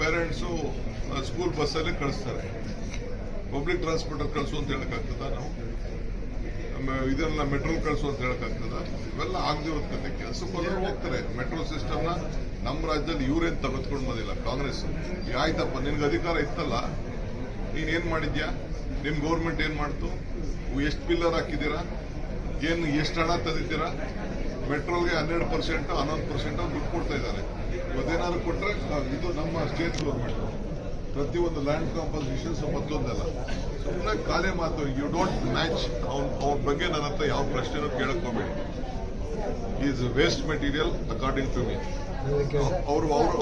Parents school ಬಸ್ಸಲ್ಲಿ ಕಳಿಸ್ತಾರೆ. Public ಟ್ರಾನ್ಸ್ಪೋರ್ಟಲ್ಲಿ ಕಳಿಸು ಅಂತ ಹೇಳಕ್ಕಾಗ್ತದ? ನಾವು ಇದೆಲ್ಲ ಮೆಟ್ರೋ ಕಳಿಸು ಅಂತ ಹೇಳಕ್ಕಾಗ್ತದ? ಇವೆಲ್ಲ ಆಗದಿರೋ ಕತೆ. ಕೆಲಸಕ್ಕೆ ಹೋಗ್ತಾರೆ. ಮೆಟ್ರೋ ಸಿಸ್ಟಮ್ನ ನಮ್ಮ ರಾಜ್ಯದಲ್ಲಿ ಇವರೇನು ತೆಗೆದುಕೊಂಡು ಬಂದಿಲ್ಲ, ಕಾಂಗ್ರೆಸ್. ಈಗ ಆಯ್ತಪ್ಪ, ನಿನ್ಗೆ ಅಧಿಕಾರ ಇತ್ತಲ್ಲ, ನೀನೇನ್ ಮಾಡಿದ್ಯಾ? ನಿಮ್ ಗೌರ್ಮೆಂಟ್ ಏನ್ ಮಾಡ್ತು? ಎಷ್ಟು ಪಿಲ್ಲರ್ ಹಾಕಿದ್ದೀರಾ? ಎಷ್ಟು ಹಣ ತಂದಿದ್ದೀರಾ? ಮೆಟ್ರೋಲ್ಗೆ 12% 11% ದುಡ್ಡು ಕೊಡ್ತಾ ಇದ್ದಾರೆ. ಇವತ್ತೇನಾದ್ರು ಕೊಟ್ರೆ ಇದು ನಮ್ಮ ಸ್ಟೇಟ್ ಗೌರ್ಮೆಂಟ್. ಪ್ರತಿಯೊಂದು ಲ್ಯಾಂಡ್ ಕಾಂಪನ್ಸೇಷನ್ಸ್ ಮತ್ತೊಂದಲ್ಲ. ಸುಮ್ಮನೆ ಖಾಲಿ ಮಾತು. You don't match. ಅವ್ರ ಬಗ್ಗೆ ನನ್ನ ಹತ್ರ ಯಾವ ಪ್ರಶ್ನೆನೂ ಕೇಳಕ್ ಹೋಗ್ಬೇಡಿ. Is waste material according to me.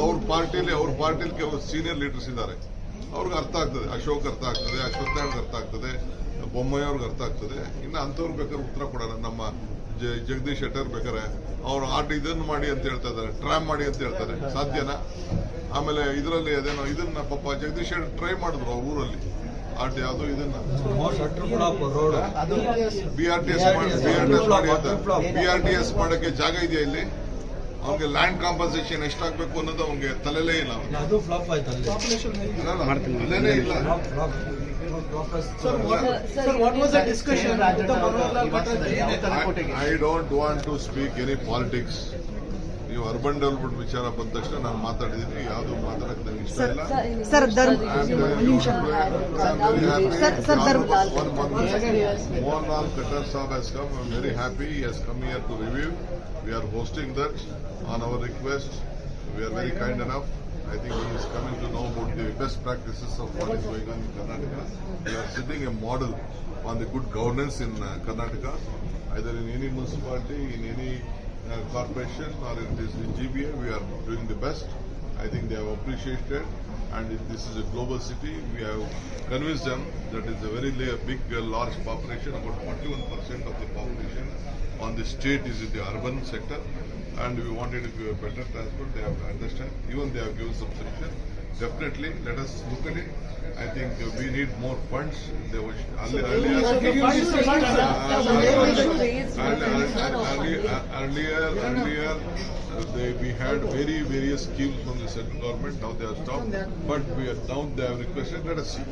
ಅವ್ರ ಪಾರ್ಟಿಲಿ ಕೆಲವು ಸೀನಿಯರ್ ಲೀಡರ್ಸ್ ಇದ್ದಾರೆ. ಅವ್ರಿಗೆ ಅರ್ಥ ಆಗ್ತದೆ. ಅಶೋಕ್ ಅರ್ಥ ಆಗ್ತದೆ, ಅಶ್ವತ್ಥನಾರಾಯಣ್ ಅರ್ಥ ಆಗ್ತದೆ, ಬೊಮ್ಮಾಯಿ ಅವ್ರಿಗೆ ಅರ್ಥ ಆಗ್ತದೆ. ಇನ್ನು ಅಂಥವ್ರು ಬೇಕಾದ್ರೆ ಉತ್ತರ ಕೊಡೋಣ. ನಮ್ಮ ಜಗದೀಶ್ ಶೆಟ್ಟರ್ ಬೇಕಾರೆ ಅವ್ರು ಇದನ್ನು ಮಾಡಿ ಅಂತ ಹೇಳ್ತಾ ಇದ್ದಾರೆ, ಟ್ರಾಮ್ ಮಾಡಿ ಅಂತ ಹೇಳ್ತಾರೆ. ಸಾಧ್ಯನಾ? ಆಮೇಲೆ ಇದರಲ್ಲಿ ಅದೇನೋ ಇದನ್ನ ಪಾಪ ಜಗದೀಶ್ ಶೆಟ್ಟರ್ ಟ್ರೈ ಮಾಡಿದ್ರು ಅವ್ರ ಊರಲ್ಲಿ. ಯಾವುದು ಇದನ್ನ BRTS ಮಾಡಕ್ಕೆ ಜಾಗ ಇದೆಯಾ ಇಲ್ಲಿ? ಅವ್ನಿಗೆ ಲ್ಯಾಂಡ್ ಕಾಂಪನ್ಸೇಷನ್ ಎಷ್ಟಾಗಬೇಕು ಅನ್ನೋದು ಅವ್ನಿಗೆ ತಲೆಲೇ ಇಲ್ಲ. ತಲೆನೇ ಇಲ್ಲ. I don't want to speak any politics. ನೀವು ಅರ್ಬನ್ ಡೆವಲಪ್ಮೆಂಟ್ ವಿಚಾರ ಬಂದ ತಕ್ಷಣ ನಾನು ಮಾತಾಡಿದ್ದೀನಿ. ಯಾವುದು ಮಾತಾಡಕ್ಕೆ ನನಗೆ ಇಷ್ಟ ಇಲ್ಲ. Mohanlal Khattar Saab has come. I'm very happy. He has come here to review. We are hosting that on our request. We are very kind enough. I think he is coming to know about the best practices of what is going on in Karnataka. We are setting a model on the good governance in Karnataka, either in any municipality, in any corporation, or in this GBA. We are doing the best. I think they have appreciated, and this is a global city. We have convinced them that it's a very big, large population. About 41% of the population on the state is in the urban sector, and we wanted to give a better transport. They have understand. Even they have given some solution. Definitely, let us look at it. I think we need more funds. They were earlier we had various schemes from the central government. Now they have stopped, but now they have requested. Let us see.